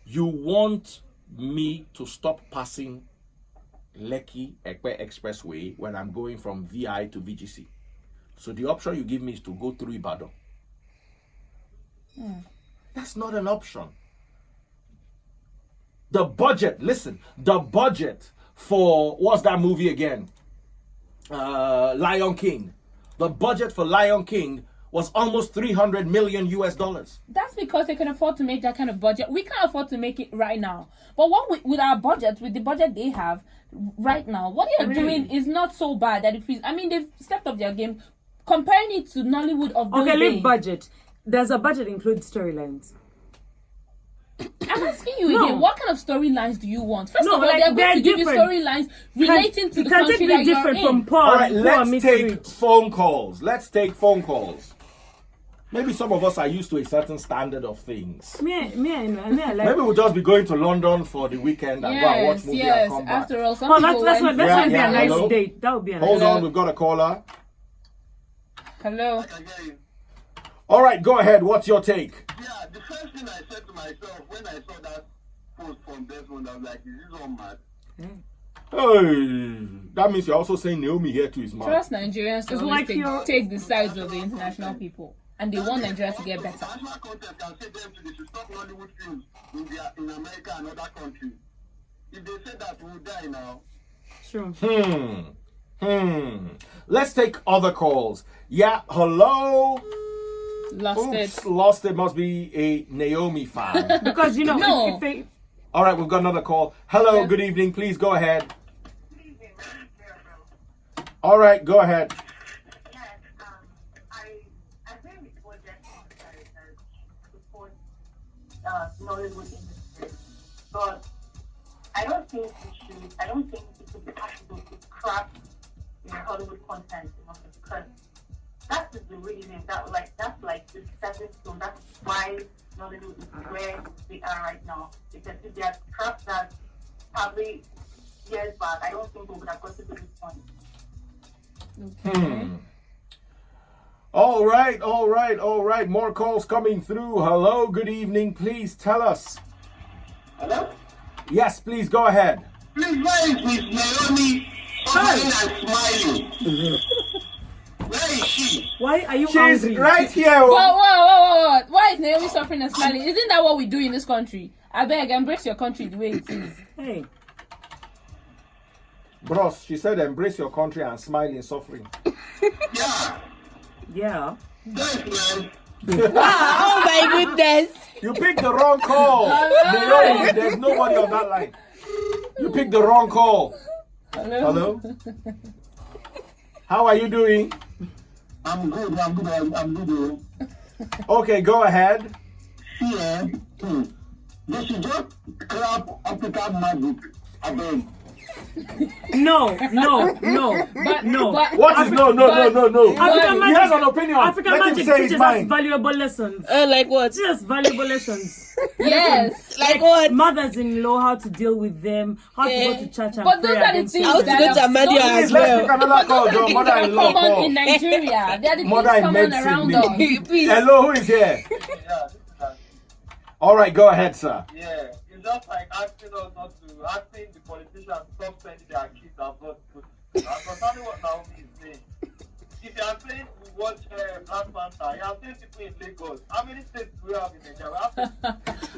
Speaker 3: You want me to stop passing Lekki Ekpe Expressway when I'm going from VI to VGC. So the option you give me is to go through Ibadan. That's not an option. The budget, listen, the budget for, what's that movie again? Lion King. The budget for Lion King was almost $300 million US.
Speaker 1: That's because they can afford to make that kind of budget. We can't afford to make it right now. But with our budget, with the budget they have right now, what they're doing is not so bad that they've stepped up their game. Comparing it to Nollywood of those
Speaker 2: Okay, leave
Speaker 1: days.
Speaker 2: budget. Does a budget include storylines?
Speaker 1: I'm asking you
Speaker 2: No.
Speaker 1: again, what kind of storylines do you want? First
Speaker 2: No,
Speaker 1: of all,
Speaker 2: like,
Speaker 1: they're going to
Speaker 2: they're
Speaker 1: give you
Speaker 2: different.
Speaker 1: storylines relating to the
Speaker 2: Can
Speaker 1: country
Speaker 2: it be
Speaker 1: that you're
Speaker 2: different
Speaker 1: in.
Speaker 2: from poor,
Speaker 3: All right,
Speaker 2: poor
Speaker 3: let's
Speaker 2: meets
Speaker 3: take
Speaker 2: rich?
Speaker 3: phone calls. Let's take phone calls. Maybe some of us are used to a certain standard of things.
Speaker 2: Me, I like.
Speaker 3: Maybe we'll just be going to London for the weekend and go and watch
Speaker 1: Yes,
Speaker 3: movie
Speaker 1: yes.
Speaker 3: and come back.
Speaker 1: After all, some
Speaker 2: Oh,
Speaker 1: people
Speaker 2: that's
Speaker 1: went...
Speaker 2: that's
Speaker 3: Yeah,
Speaker 2: be
Speaker 3: yeah,
Speaker 2: a nice
Speaker 3: hello?
Speaker 2: date. That would be a nice.
Speaker 3: Hold
Speaker 1: Hello.
Speaker 3: on, we've got a caller.
Speaker 1: Hello.
Speaker 5: I can hear you.
Speaker 3: All right, go ahead. What's your take?
Speaker 5: Yeah, the first thing I said to myself when I saw that post from Desmond, I was like, is this all mad?
Speaker 3: Hey, that means you're also saying Naomi here too is mad.
Speaker 1: Trust Nigerians to
Speaker 2: It's
Speaker 1: always
Speaker 2: like you're-
Speaker 1: take the sides of the international people. And they want Nigeria to get better.
Speaker 5: International content can say them to stop Hollywood films in America and other countries. If they say that, we will die now.
Speaker 2: Sure.
Speaker 3: Let's take other calls. Yeah, hello.
Speaker 1: Lost
Speaker 3: Oops,
Speaker 1: it.
Speaker 3: lost it. Must be a Naomi fan.
Speaker 2: Because you know,
Speaker 1: No.
Speaker 2: if they,
Speaker 3: All right, we've got another call. Hello,
Speaker 1: Yeah.
Speaker 3: good evening. Please go ahead. All right, go ahead.
Speaker 6: Yes, I agree with what Desmond said that support Nollywood industry, but I don't think it would be possible to craft Hollywood content because that is the reason that's like the stepping stone. That's why Nollywood is where they are right now. Because if they had craft that probably years back, I don't think we would have got to this point.
Speaker 3: All right. More calls coming through. Hello, good evening. Please tell us.
Speaker 5: Hello?
Speaker 3: Yes, please go ahead.
Speaker 5: Please, where is Miss Naomi smiling and smiling? Where is she?
Speaker 2: why are you
Speaker 3: She's
Speaker 2: angry?
Speaker 3: right here.
Speaker 1: Whoa. Why is Naomi suffering and smiling? Isn't that what we do in this country? I beg, embrace your country the way it is.
Speaker 2: Hey,
Speaker 3: Bros, she said embrace your country and smile in suffering.
Speaker 5: Yeah.
Speaker 2: Yeah.
Speaker 5: Thanks, man.
Speaker 4: Oh my goodness.
Speaker 3: You picked the wrong call. Naomi, there's nobody on that line. You picked the wrong call. Hello? How are you doing?
Speaker 5: I'm good. I'm good.
Speaker 3: Okay, go ahead.
Speaker 5: Yeah. They should just clap African magic. I beg.
Speaker 2: No.
Speaker 1: But
Speaker 3: What is no?
Speaker 2: African
Speaker 3: He
Speaker 2: magic,
Speaker 3: has an opinion.
Speaker 2: African
Speaker 3: Let him
Speaker 2: magic
Speaker 3: say his
Speaker 2: teaches us
Speaker 3: mind.
Speaker 2: valuable lessons.
Speaker 4: Like what?
Speaker 2: Teaches us valuable lessons.
Speaker 1: yes.
Speaker 4: Like what?
Speaker 2: Mothers-in-law, how to deal with them, how to go to church and
Speaker 1: But those
Speaker 2: pray
Speaker 1: are the
Speaker 2: against
Speaker 1: things
Speaker 4: How to
Speaker 1: that
Speaker 4: go to
Speaker 1: are
Speaker 4: Amadia
Speaker 1: so-
Speaker 4: as
Speaker 3: Please, let's pick
Speaker 4: well.
Speaker 3: another call, Joe. Mother-in-law
Speaker 1: common
Speaker 3: call.
Speaker 1: in Nigeria. They are the
Speaker 3: Mother
Speaker 1: things
Speaker 3: in
Speaker 1: common
Speaker 3: medicine.
Speaker 1: around us.
Speaker 4: Please.
Speaker 3: Hello, who is here?
Speaker 5: Yeah, this is
Speaker 3: All right, go ahead, sir.
Speaker 5: Yeah, it's just like asking us not to, asking the politicians to stop sending their kids abroad. I'm understanding what Naomi is saying. If you are saying we watch Black Panther, you are saying people in Lagos. How many states do we have in Nigeria?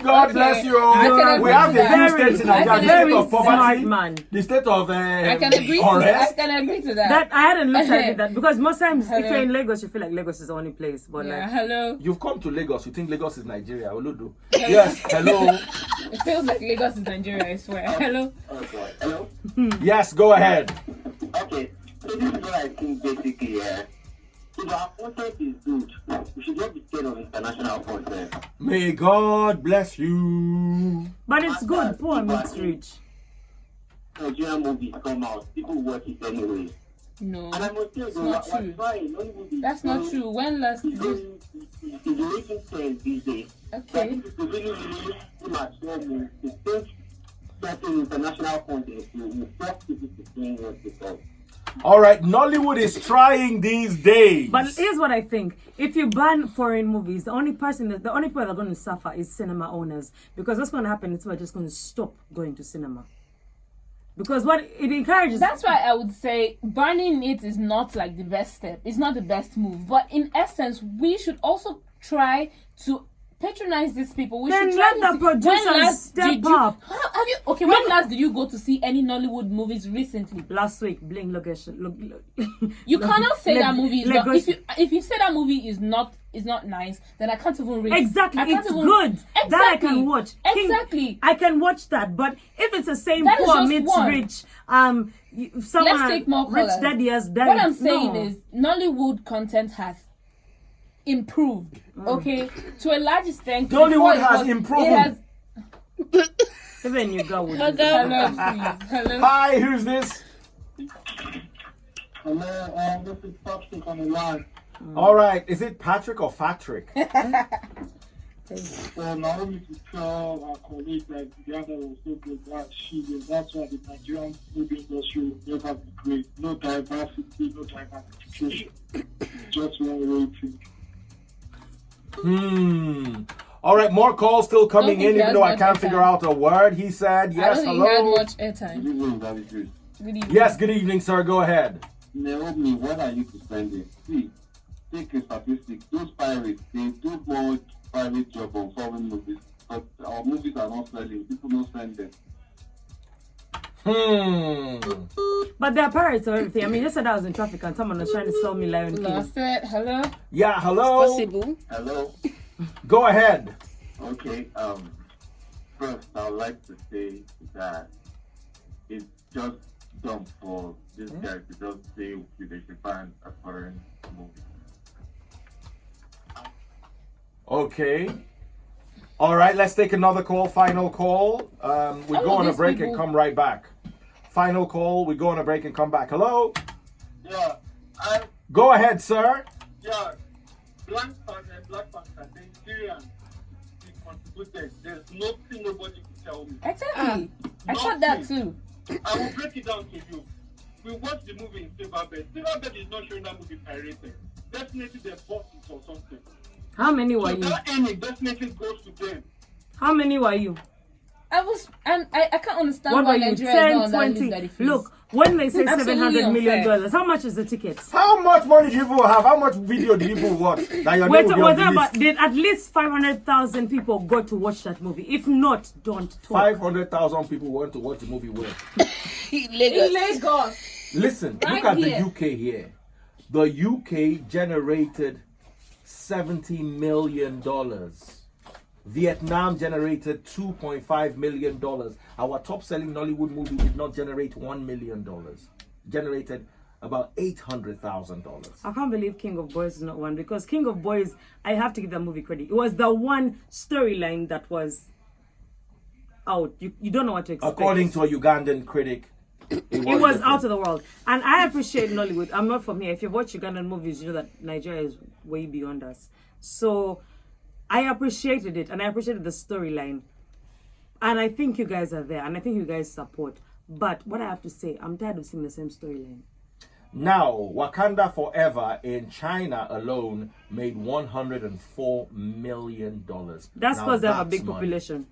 Speaker 3: God bless you.
Speaker 1: I can
Speaker 3: We have
Speaker 1: agree
Speaker 3: the
Speaker 1: to
Speaker 3: few
Speaker 1: that.
Speaker 3: states in
Speaker 1: I
Speaker 3: Nigeria.
Speaker 1: can
Speaker 3: The state
Speaker 2: very
Speaker 3: of
Speaker 2: smart
Speaker 3: poverty,
Speaker 2: man.
Speaker 3: the state of
Speaker 1: I can agree to that. I
Speaker 3: unrest.
Speaker 1: can agree to that.
Speaker 2: That I hadn't looked at it that because most times if
Speaker 1: Hello.
Speaker 2: you're in Lagos, you feel like Lagos is the only place. But
Speaker 1: yeah,
Speaker 2: like
Speaker 1: hello.
Speaker 3: You've come to Lagos. You think Lagos is Nigeria? Oludu. Yes, hello.
Speaker 1: It feels like Lagos is Nigeria, I swear. Hello.
Speaker 5: Oh God. Hello?
Speaker 3: Yes, go ahead.
Speaker 5: Okay, so this is what I think basically, yeah. If our content is good, we should not be scared of international content.
Speaker 3: May God bless you.
Speaker 2: but it's good, poor meets rich.
Speaker 5: Nigerian movies come out, people watch it anyway.
Speaker 1: No.
Speaker 5: And I must say,
Speaker 1: It's
Speaker 5: though,
Speaker 1: not
Speaker 5: what's
Speaker 1: true.
Speaker 5: fine, Hollywood is
Speaker 1: That's not
Speaker 5: very-
Speaker 1: true. When last
Speaker 5: It's
Speaker 1: did you...
Speaker 5: very, it's making sense these days. But
Speaker 1: Okay.
Speaker 5: this is a really mature move to think certain international content will force people to think what they call.
Speaker 3: All right, Nollywood is trying these days.
Speaker 2: But here's what I think: if you ban foreign movies, the only people that are going to suffer is cinema owners, because what's going to happen is we're just going to stop going to cinema. Because what it encourages.
Speaker 1: That's why I would say banning it is not like the best step. It's not the best move. But in essence, we should also try to patronize these people. We
Speaker 2: Then
Speaker 1: should try
Speaker 2: let
Speaker 1: to
Speaker 2: the
Speaker 1: see-
Speaker 2: producers
Speaker 1: when last
Speaker 2: step
Speaker 1: did you-
Speaker 2: up.
Speaker 1: Have you? Okay, when last did you go to see any Nollywood movies recently?
Speaker 2: Last week, Bling location.
Speaker 1: You cannot say that movie is not.
Speaker 2: Lagos-
Speaker 1: If you say that movie is not nice, then I can't even read.
Speaker 2: Exactly,
Speaker 1: I can't
Speaker 2: it's
Speaker 1: even-
Speaker 2: good. That I
Speaker 1: Exactly.
Speaker 2: can watch.
Speaker 1: Exactly.
Speaker 2: I can watch that. But if it's the same
Speaker 1: That is
Speaker 2: poor
Speaker 1: just
Speaker 2: meets
Speaker 1: one.
Speaker 2: rich, someone
Speaker 1: Let's take more
Speaker 2: rich
Speaker 1: colours.
Speaker 2: daddy has died.
Speaker 1: What I'm saying
Speaker 2: No.
Speaker 1: is Nollywood content has improved. Okay, to a large extent.
Speaker 3: Nollywood
Speaker 1: before it
Speaker 3: has
Speaker 1: was-
Speaker 3: improved.
Speaker 1: It has.
Speaker 2: Even you go with
Speaker 4: Hello.
Speaker 1: Hello, please. Hello.
Speaker 3: Hi, who's this?
Speaker 5: Hello, this is Patrick on the line.
Speaker 3: All right, is it Patrick or Fatrick?
Speaker 5: So Naomi Crystal, our colleague, like the other was so good that she did. That's why the Nigerian movie industry will never be great. No diversity, no diversification. Just one way to.
Speaker 3: All right, more calls still coming
Speaker 1: think
Speaker 3: in,
Speaker 1: he
Speaker 3: even
Speaker 1: has
Speaker 3: though I
Speaker 1: much
Speaker 3: can't
Speaker 1: airtime.
Speaker 3: figure out a word he said.
Speaker 1: I
Speaker 3: Yes,
Speaker 1: don't think he had
Speaker 3: hello.
Speaker 1: much airtime. Good evening.
Speaker 3: Yes, good evening, sir. Go ahead.
Speaker 5: Naomi, what are you defending? See, take a statistic. Those pirates, they do more private job on foreign movies, but our movies are not selling. People don't send them.
Speaker 2: But there are pirates or everything. I mean, yesterday I was in traffic and someone was trying to sell me Lion King.
Speaker 1: Lost it. Hello.
Speaker 3: Yeah, hello.
Speaker 4: Possible.
Speaker 5: Hello?
Speaker 3: Go ahead.
Speaker 5: Okay, first I would like to say that it's just dumb for this guy to just say they should ban a foreign movie.
Speaker 3: Okay. All right, let's take another call. Final call. We
Speaker 1: Some
Speaker 3: go
Speaker 1: of
Speaker 3: on a
Speaker 1: these
Speaker 3: break and
Speaker 1: people-
Speaker 3: come right back. Final call. We go on a break and come back. Hello.
Speaker 5: Yeah, and
Speaker 3: Go ahead, sir.
Speaker 5: yeah, Black Panther, the Nigerians, they contributed. There's nothing nobody can tell me.
Speaker 1: Exactly. I thought that too.
Speaker 5: I will break it down to you. We watched the movie in Silverbird. Silverbird is not showing that movie pirated. Definitely they bought it or something.
Speaker 2: How many were
Speaker 5: So
Speaker 2: you?
Speaker 5: that ending definitely goes to them.
Speaker 2: How many were you?
Speaker 1: I was, and I can't understand
Speaker 2: What
Speaker 1: why
Speaker 2: were you?
Speaker 1: Nigeria is not
Speaker 2: 10,
Speaker 1: on that list
Speaker 2: 20?
Speaker 1: that it feels.
Speaker 2: Look, When they say
Speaker 1: Absolutely
Speaker 2: $700 million,
Speaker 1: unfair.
Speaker 2: how much is the ticket?
Speaker 3: How much money do people have? How much video do people watch? That your
Speaker 2: Wait,
Speaker 3: name will be on the
Speaker 2: whatever.
Speaker 3: list?
Speaker 2: Did at least 500,000 people go to watch that movie? If not, don't talk.
Speaker 3: 500,000 people want to watch the movie where?
Speaker 1: In
Speaker 4: Lagos.
Speaker 1: Lagos.
Speaker 3: Listen,
Speaker 1: Right
Speaker 3: look at
Speaker 1: here.
Speaker 3: the UK here. The UK generated $70 million. Vietnam generated $2.5 million. Our top-selling Nollywood movie did not generate $1 million. Generated about $800,000.
Speaker 2: I can't believe King of Boys is not one, because King of Boys, I have to give that movie credit. It was the one storyline that was out. You don't know what to expect.
Speaker 3: According to a Ugandan critic, it
Speaker 2: was
Speaker 3: different.
Speaker 2: out of the world. And I appreciate Nollywood. I'm not from here. If you watch Ugandan movies, you know that Nigeria is way beyond us. So I appreciated it, and I appreciated the storyline. And I think you guys are there, and I think you guys support. But what I have to say, I'm tired of seeing the same storyline.
Speaker 3: Now, Wakanda Forever in China alone made $104 million.
Speaker 2: That's
Speaker 3: Now,
Speaker 2: because they have a
Speaker 3: that's
Speaker 2: big
Speaker 3: money.
Speaker 2: population.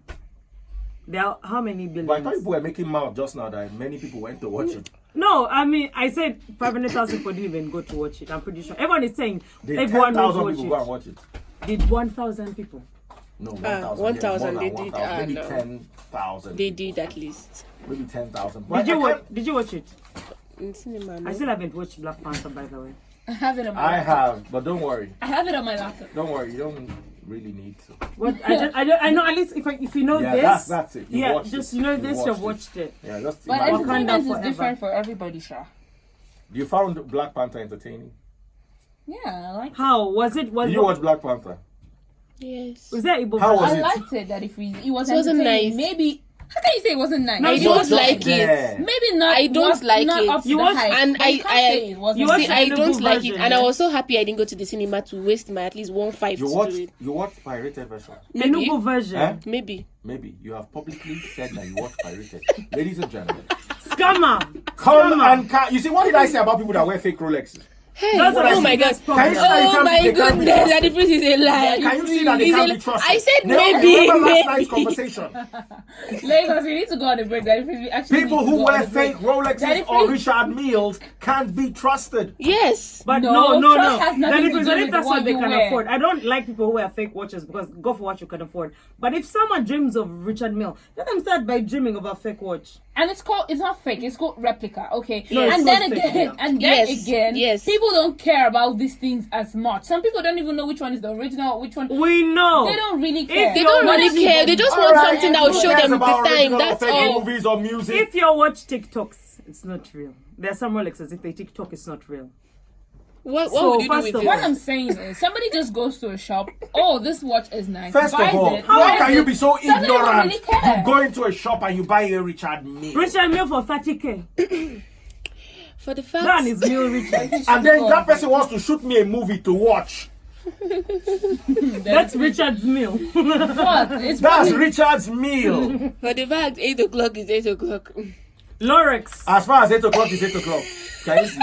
Speaker 2: There are how many
Speaker 3: But I thought
Speaker 2: billions?
Speaker 3: people were making mouth just now that many people went to watch it.
Speaker 2: No, I mean, I said 500,000 people didn't even go to watch it. I'm pretty sure. Everyone is saying
Speaker 3: Did
Speaker 2: everyone will
Speaker 3: 10,000
Speaker 2: watch
Speaker 3: people go and
Speaker 2: it.
Speaker 3: watch it?
Speaker 2: Did 1,000 people?
Speaker 3: No, 1,000.
Speaker 4: 1,000
Speaker 3: more
Speaker 4: they
Speaker 3: than
Speaker 4: did.
Speaker 3: 1,000. Maybe
Speaker 4: No.
Speaker 3: 10,000.
Speaker 4: They did at least.
Speaker 3: Maybe 10,000.
Speaker 2: Did you watch it?
Speaker 4: In cinema, no?
Speaker 2: I still haven't watched Black Panther, by the way.
Speaker 1: I have it on my
Speaker 3: I
Speaker 1: laptop.
Speaker 3: have, but don't worry.
Speaker 1: I have it on my laptop.
Speaker 3: Don't worry. You don't really need to.
Speaker 2: What I know, at least if you know
Speaker 3: Yeah,
Speaker 2: this,
Speaker 3: that's it. You
Speaker 2: yeah,
Speaker 3: watched
Speaker 2: just
Speaker 3: it.
Speaker 2: you know
Speaker 3: You
Speaker 2: this,
Speaker 3: watched
Speaker 2: you've
Speaker 3: it.
Speaker 2: watched it.
Speaker 3: Yeah, just
Speaker 1: But
Speaker 3: imagine.
Speaker 1: entertainment is
Speaker 2: forever.
Speaker 1: different for everybody, Sha.
Speaker 3: You found Black Panther entertaining?
Speaker 1: Yeah, I liked it.
Speaker 2: How was it?
Speaker 3: Did you watch Black Panther?
Speaker 4: Yes.
Speaker 2: Was that Igbo?
Speaker 3: How was
Speaker 2: version?
Speaker 1: I
Speaker 3: it?
Speaker 1: liked it that if it was
Speaker 4: It wasn't
Speaker 1: entertaining,
Speaker 4: nice.
Speaker 1: maybe. How can you say it wasn't nice?
Speaker 2: No,
Speaker 4: I
Speaker 2: you
Speaker 4: don't
Speaker 2: watched
Speaker 4: like it.
Speaker 3: there.
Speaker 1: Maybe not.
Speaker 4: I don't
Speaker 1: not,
Speaker 4: like
Speaker 1: not
Speaker 4: it.
Speaker 1: Up to
Speaker 2: You
Speaker 1: the
Speaker 2: watched-
Speaker 1: hype,
Speaker 4: and
Speaker 1: but you can't say it wasn't
Speaker 2: you
Speaker 1: nice.
Speaker 2: watched
Speaker 4: See, I
Speaker 2: the
Speaker 4: don't
Speaker 2: Telugu
Speaker 4: like
Speaker 2: version,
Speaker 4: it, and I
Speaker 2: yeah?
Speaker 4: was so happy I didn't go to the cinema to waste my at least 1.5
Speaker 3: You
Speaker 4: to
Speaker 3: watched
Speaker 4: do it.
Speaker 3: you watched pirated version?
Speaker 4: Maybe.
Speaker 2: Enugu version.
Speaker 3: Eh?
Speaker 4: Maybe.
Speaker 3: Maybe you have publicly said that you watched pirated. Ladies and gentlemen,
Speaker 2: Scammer.
Speaker 3: come and you see what did I say about people that wear fake Rolexes?
Speaker 4: Hey,
Speaker 2: That's what I
Speaker 4: oh my
Speaker 2: think
Speaker 4: god.
Speaker 2: that's problem.
Speaker 3: Can you see that you
Speaker 4: Oh
Speaker 3: can't-
Speaker 4: my
Speaker 3: they can't be
Speaker 4: goodness,
Speaker 3: trusted?
Speaker 4: that difference is a lie.
Speaker 3: Can you see that they
Speaker 4: It's
Speaker 3: can't
Speaker 4: a-
Speaker 3: be trusted?
Speaker 4: I said
Speaker 3: Naomi,
Speaker 4: maybe.
Speaker 3: remember last night's
Speaker 4: Maybe.
Speaker 3: conversation?
Speaker 1: Lagos, we need to go on a break. That if we actually
Speaker 3: People
Speaker 1: need to
Speaker 3: who
Speaker 1: go
Speaker 3: wear
Speaker 1: on a break.
Speaker 3: fake Rolexes
Speaker 1: That
Speaker 3: or
Speaker 1: if we-
Speaker 3: Richard Milles can't be trusted.
Speaker 4: Yes.
Speaker 2: But
Speaker 1: No,
Speaker 2: no.
Speaker 1: trust has nothing
Speaker 2: Then
Speaker 1: to do
Speaker 2: if
Speaker 1: with
Speaker 2: that's
Speaker 1: what
Speaker 2: what they
Speaker 1: you
Speaker 2: can
Speaker 1: wear.
Speaker 2: afford. I don't like people who wear fake watches because go for what you can afford. But if someone dreams of Richard Mille, let them start by dreaming of a fake watch.
Speaker 1: And it's not fake, it's called replica, okay?
Speaker 2: No, it's
Speaker 1: and
Speaker 2: not
Speaker 1: then
Speaker 2: fake,
Speaker 1: again,
Speaker 2: yeah.
Speaker 1: and then
Speaker 4: Yes,
Speaker 1: again,
Speaker 4: yes.
Speaker 1: people don't care about these things as much. Some people don't even know which one is the original, which one.
Speaker 2: We know.
Speaker 1: They don't really care.
Speaker 4: They don't really care. They just want something that will show them the time. That's all.
Speaker 3: Movies or music.
Speaker 2: If you watch TikToks, it's not real. There are some Rolexes. If they TikTok, it's not real.
Speaker 4: What
Speaker 2: So,
Speaker 4: would you do
Speaker 2: first
Speaker 4: with
Speaker 2: of
Speaker 4: it?
Speaker 1: What I'm saying is, somebody just goes to a shop. Oh, this watch is nice.
Speaker 3: First
Speaker 1: buys
Speaker 3: of all,
Speaker 1: it,
Speaker 3: how
Speaker 1: wears
Speaker 3: can you
Speaker 1: it,
Speaker 3: be so
Speaker 1: doesn't even
Speaker 3: ignorant?
Speaker 1: really care.
Speaker 3: You go into a shop and you buy a Richard Mille.
Speaker 2: Richard Mille for 30K.
Speaker 4: For the
Speaker 2: That
Speaker 4: fact,
Speaker 2: is Mille Richard.
Speaker 3: And then that person wants to shoot me a movie to watch.
Speaker 2: That's Richard's Mille.
Speaker 1: What? It's
Speaker 3: That's
Speaker 1: probably-
Speaker 3: Richard's Mille.
Speaker 4: for the fact, 8 o'clock is 8 o'clock.
Speaker 2: Lorex.
Speaker 3: As far as 8 o'clock is 8 o'clock. Can you see?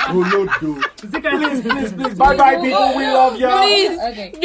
Speaker 3: Oh, no, do.
Speaker 2: Zika.
Speaker 3: Please. Bye bye, people. We love you.
Speaker 4: Please,
Speaker 1: Okay.
Speaker 4: be